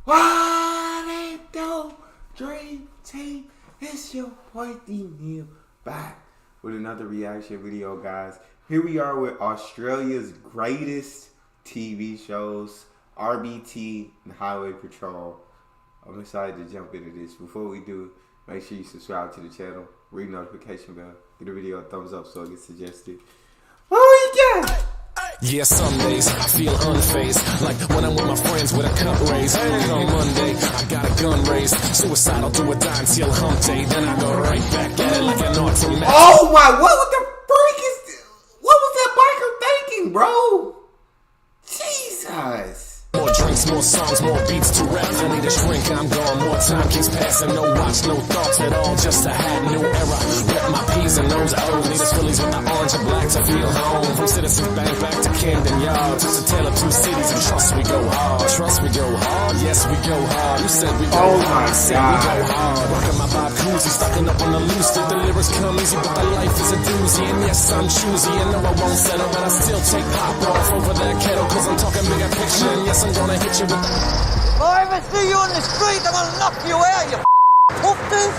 What it do, Dream Team? It's your boy Neal back with another reaction video, guys. Here we are with Australia's greatest TV shows, RBT and Highway Patrol. I'm excited to jump into this. Before we do, make sure you subscribe to the channel, ring the notification bell, give the video a thumbs up so it gets suggested. What we got? Yeah, some days I feel unfazed, like when I'm with my friends with a cup raised. On Monday, I got a gun raised, suicidal to a die until hump day. Then I go right back at it like an automatic. Oh my, what the freak is this? What was that biker thinking, bro? Jesus. More drinks, more songs, more beats to rap. I need a shrink, I'm gone. More time keeps passing. No watch, no thoughts at all. Just a hat, new era. Rep my P's and those O's. Need a Phillies with the orange and black to feel home. From Citizens Bank back to Camden Yard. Just a tale of two cities and trust we go hard. Trust we go hard. Yes, we go hard. You said we go hard. I said we go hard. Rockin' my Bob Cousy, stocking up on the loose. The lyrics come easy, but the life is a doozy. And yes, I'm choosy. And no, I won't settle, but I still take pop off over that kettle. Cause I'm talking bigger picture. And yes, I'm gonna hit you with the... If I ever see you on the street, I'm gonna knock you out, you poofters.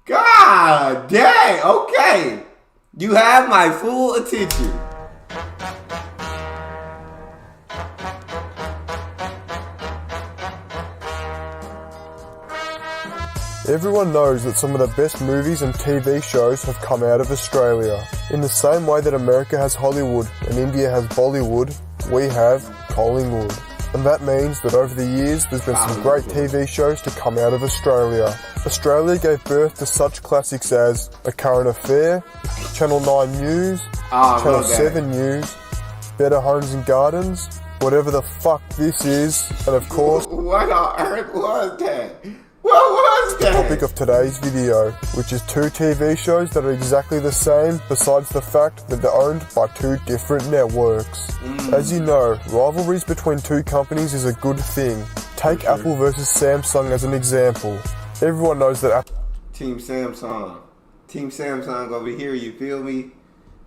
God dang, okay. You have my full attention. Everyone knows that some of the best movies and TV shows have come out of Australia. In the same way that America has Hollywood and India has Bollywood, we have Collingwood. And that means that over the years there's been some great TV shows to come out of Australia. Australia gave birth to such classics as A Current Affair, Channel 9 News, Channel 7 News, Better Homes and Gardens, whatever the fuck this is, and of course... What on earth was that? What was that? The topic of today's video, which is two TV shows that are exactly the same besides the fact that they're owned by two different networks. As you know, rivalries between two companies is a good thing. Take Apple versus Samsung as an example. Everyone knows that Apple... Team Samsung over here, you feel me?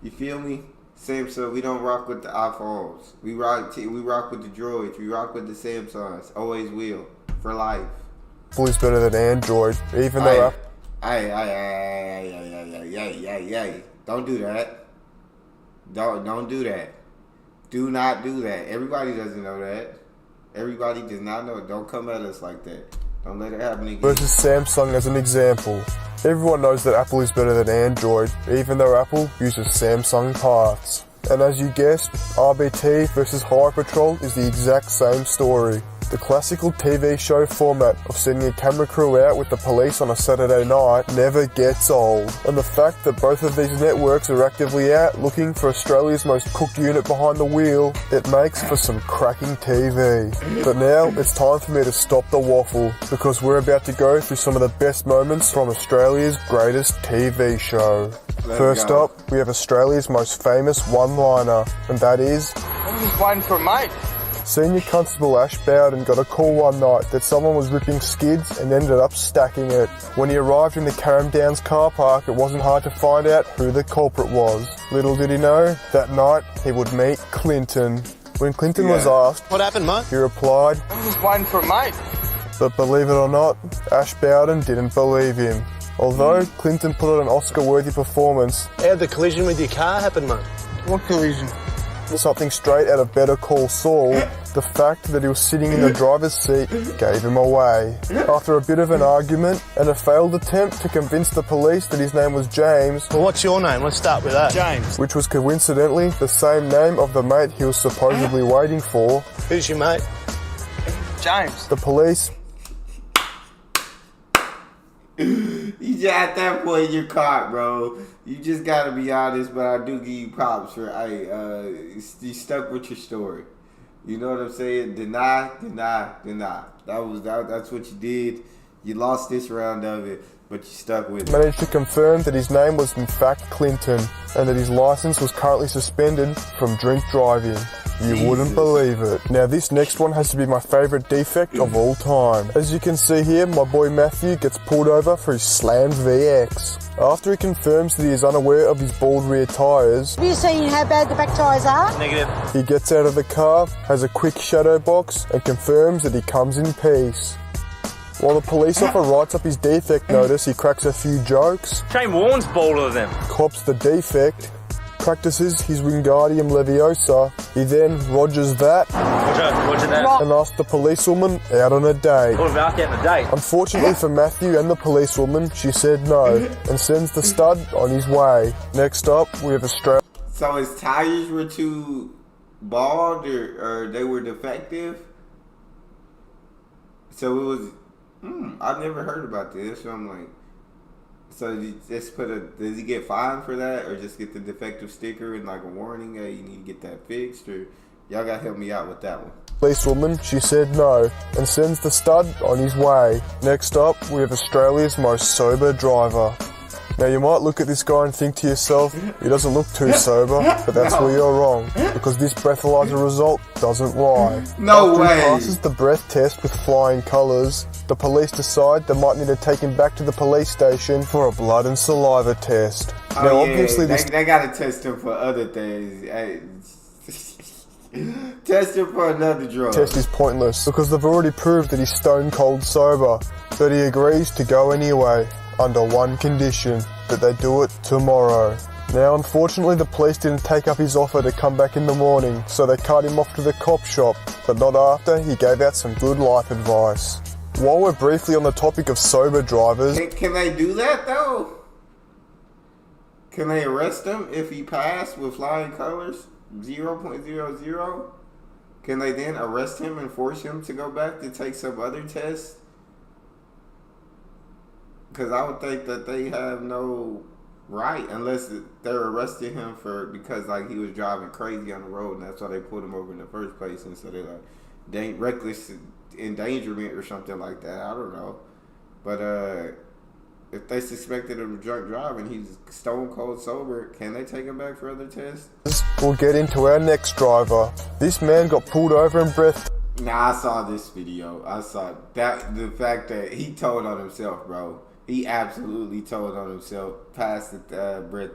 You feel me? Samsung, we don't rock with the iPhones. We rock with the Droids. We rock with the Samsungs. Always will. For life. Apple is better than Android, even though Apple... Don't do that. Don't do that. Do not do that. Everybody doesn't know that. Everybody does not know it. Don't come at us like that. Don't let it happen again. Versus Samsung as an example. Everyone knows that Apple is better than Android, even though Apple uses Samsung parts. And as you guessed, RBT versus Highway Patrol is the exact same story. The classical TV show format of sending a camera crew out with the police on a Saturday night never gets old. And the fact that both of these networks are actively out looking for Australia's most cooked unit behind the wheel, it makes for some cracking TV. But now it's time for me to stop the waffle, because we're about to go through some of the best moments from Australia's greatest TV show. First up, we have Australia's most famous one-liner, and that is... I'm just waiting for a mate. Senior Constable Ash Bowden got a call one night that someone was ripping skids and ended up stacking it. When he arrived in the Carrum Downs car park, it wasn't hard to find out who the culprit was. Little did he know, that night he would meet Clinton. When Clinton was asked, "What happened, mate?" he replied, "I'm just waiting for a mate." But believe it or not, Ash Bowden didn't believe him. Although Clinton put on an Oscar-worthy performance, how'd the collision with your car happen, mate? What collision? Something straight out of Better Call Saul, the fact that he was sitting in the driver's seat gave him away. After a bit of an argument and a failed attempt to convince the police that his name was James... Well, what's your name? Let's start with that. James. Which was coincidentally the same name of the mate he was supposedly waiting for. Who's your mate? James. The police... You just at that point you're caught, bro. You just gotta be honest, but I do give you props for you stuck with your story. You know what I'm saying? Deny. That's what you did. You lost this round of it, but you stuck with it. Managed to confirm that his name was in fact Clinton and that his license was currently suspended from drink driving. You wouldn't believe it. Now this next one has to be my favourite defect of all time. As you can see here, my boy Matthew gets pulled over for his slammed VX. After he confirms that he is unaware of his bald rear tyres, Have you seen how bad the back tyres are? Negative. he gets out of the car, has a quick shadow box and confirms that he comes in peace. While the police officer writes up his defect notice, he cracks a few jokes, Shane Warne's balder than them. cops the defect, practices his Wingardium Leviosa. He then rogers that Roger that. and asks the policewoman out on a date. What about getting a date? Unfortunately for Matthew and the policewoman, she said no and sends the stud on his way. Next up, we have Australia. So his tires were too bald or they were defective? So it was... I've never heard about this. So I'm like... So you just does he get fined for that, or just get the defective sticker and like a warning? Hey, you need to get that fixed, or y'all gotta help me out with that one. Policewoman, she said no and sends the stud on his way. Next up, we have Australia's most sober driver. Now you might look at this guy and think to yourself, he doesn't look too sober, but that's where you're wrong, because this breathalyzer result doesn't lie. No After way. he passes the breath test with flying colours, the police decide they might need to take him back to the police station for a blood and saliva test. Oh, Now yeah, obviously this they gotta test him for other things. Hey, test him for another drug. test is pointless because they've already proved that he's stone cold sober, but he agrees to go anyway under one condition, that they do it tomorrow. Now unfortunately the police didn't take up his offer to come back in the morning, so they cut him off to the cop shop, but not after he gave out some good life advice. While we're briefly on the topic of sober drivers, Can they do that though? Can they arrest him if he passed with flying colors 0.00? Can they then arrest him and force him to go back to take some other test? Because I would think that they have no right, unless they're arresting him because like he was driving crazy on the road, and that's why they pulled him over in the first place. And so they're like reckless endangerment or something like that. I don't know, but if they suspected him of drunk driving, he's stone cold sober. Can they take him back for other tests? we'll get into our next driver. This man got pulled over and breath. Nah, I saw this video. I saw that the fact that he told on himself, bro. He absolutely told on himself. Passed the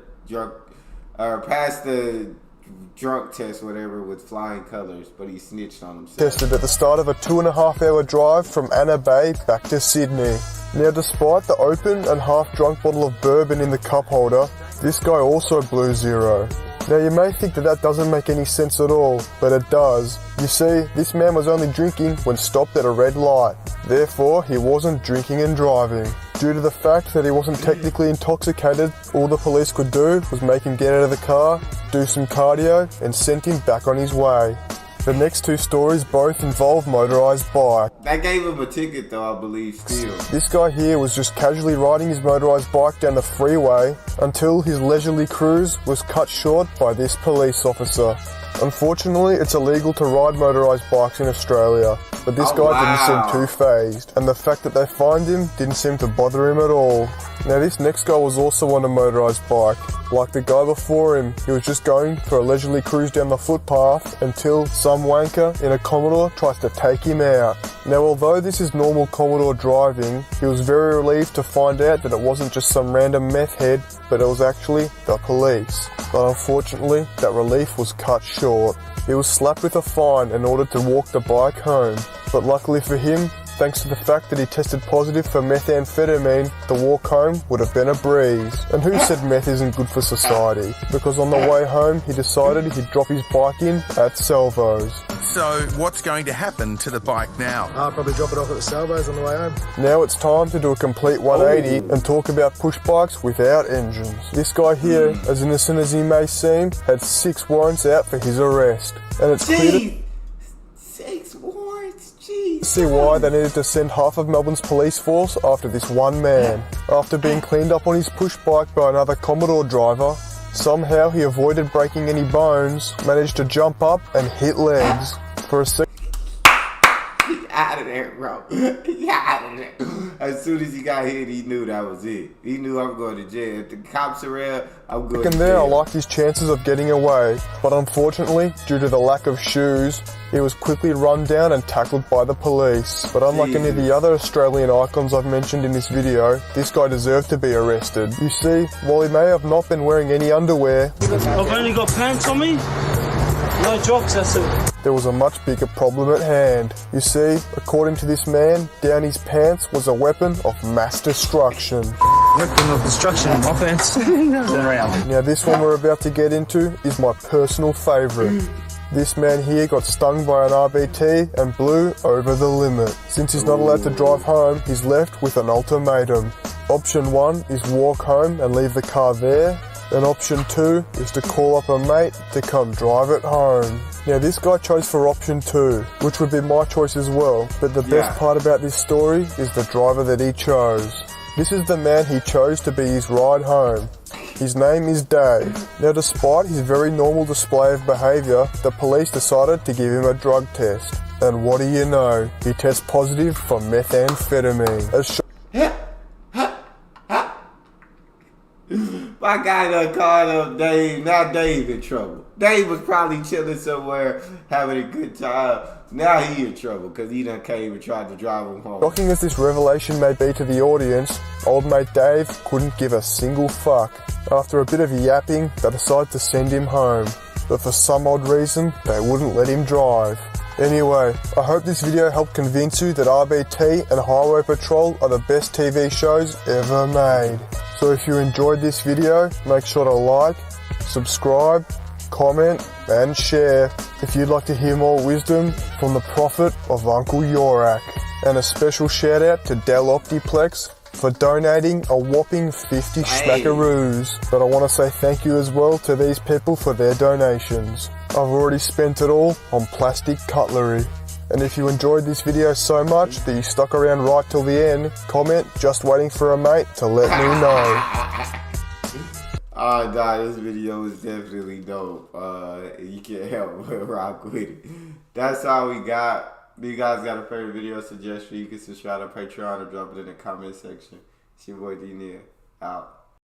drunk test, whatever, with flying colors, but he snitched on himself. Tested at the start of a 2.5-hour drive from Anna Bay back to Sydney. Now despite the open and half drunk bottle of bourbon in the cup holder, this guy also blew zero. Now you may think that that doesn't make any sense at all, but it does. You see, this man was only drinking when stopped at a red light. Therefore, he wasn't drinking and driving. Due to the fact that he wasn't technically intoxicated, all the police could do was make him get out of the car, do some cardio, and send him back on his way. The next two stories both involve motorised bike. That gave him a ticket, though, I believe, still. This guy here was just casually riding his motorised bike down the freeway until his leisurely cruise was cut short by this police officer. Unfortunately, it's illegal to ride motorised bikes in Australia, but this guy didn't seem too fazed, and the fact that they fined him didn't seem to bother him at all. Now this next guy was also on a motorised bike. Like the guy before him, he was just going for a leisurely cruise down the footpath until some wanker in a Commodore tries to take him out. Now although this is normal Commodore driving, he was very relieved to find out that it wasn't just some random meth head, but it was actually the police. But unfortunately, that relief was cut short. He was slapped with a fine and ordered to walk the bike home. But luckily for him, thanks to the fact that he tested positive for methamphetamine, the walk home would have been a breeze. And who said meth isn't good for society? Because on the way home, he decided he'd drop his bike in at Salvo's. So what's going to happen to the bike now? I'll probably drop it off at the Salvos on the way home. Now it's time to do a complete 180 and talk about push bikes without engines. This guy here, as innocent as he may seem, had 6 warrants out for his arrest. And it's clear to 6 warrants, jeez. see why they needed to send half of Melbourne's police force after this one man. After being cleaned up on his push bike by another Commodore driver, somehow he avoided breaking any bones, managed to jump up and hit legs. For a second, He out of there, bro. He got out of there. As soon as he got hit, he knew that was it. He knew I'm going to jail. If the cops are around, I'm going to jail. There, I liked his chances of getting away, but unfortunately, due to the lack of shoes, he was quickly run down and tackled by the police. But unlike any of the other Australian icons I've mentioned in this video, this guy deserved to be arrested. You see, while he may have not been wearing any underwear, I've only got pants on me, no jocks, that's it. There was a much bigger problem at hand. You see, according to this man, down his pants was a weapon of mass destruction. Weapon of destruction in my pants. Turn around. Now this one we're about to get into is my personal favourite. This man here got stung by an RBT and blew over the limit. Since he's not allowed to drive home, he's left with an ultimatum. Option 1 is walk home and leave the car there. And option 2 is to call up a mate to come drive it home. Now this guy chose for option 2, which would be my choice as well. But the best part about this story is the driver that he chose. This is the man he chose to be his ride home. His name is Dave. Now despite his very normal display of behaviour, the police decided to give him a drug test. And what do you know? He tests positive for methamphetamine. My guy done called up Dave. Now Dave in trouble. Dave was probably chilling somewhere having a good time. Now he in trouble because he done came and tried to drive him home. Shocking as this revelation may be to the audience, old mate Dave couldn't give a single fuck. After a bit of yapping, they decided to send him home. But for some odd reason, they wouldn't let him drive. Anyway, I hope this video helped convince you that RBT and Highway Patrol are the best TV shows ever made. So if you enjoyed this video, make sure to like, subscribe, comment and share if you'd like to hear more wisdom from the prophet of Uncle Yorak. And a special shout out to Dell Optiplex for donating a whopping 50 smackaroos. But I want to say thank you as well to these people for their donations. I've already spent it all on plastic cutlery. And if you enjoyed this video so much that you stuck around right till the end, comment "just waiting for a mate" to let me know. Oh, nah, this video was definitely dope. You can't help but rock with it. That's all we got. If you guys got a favorite video suggestion, you can subscribe to Patreon or drop it in the comment section. It's your boy D Neal. Out.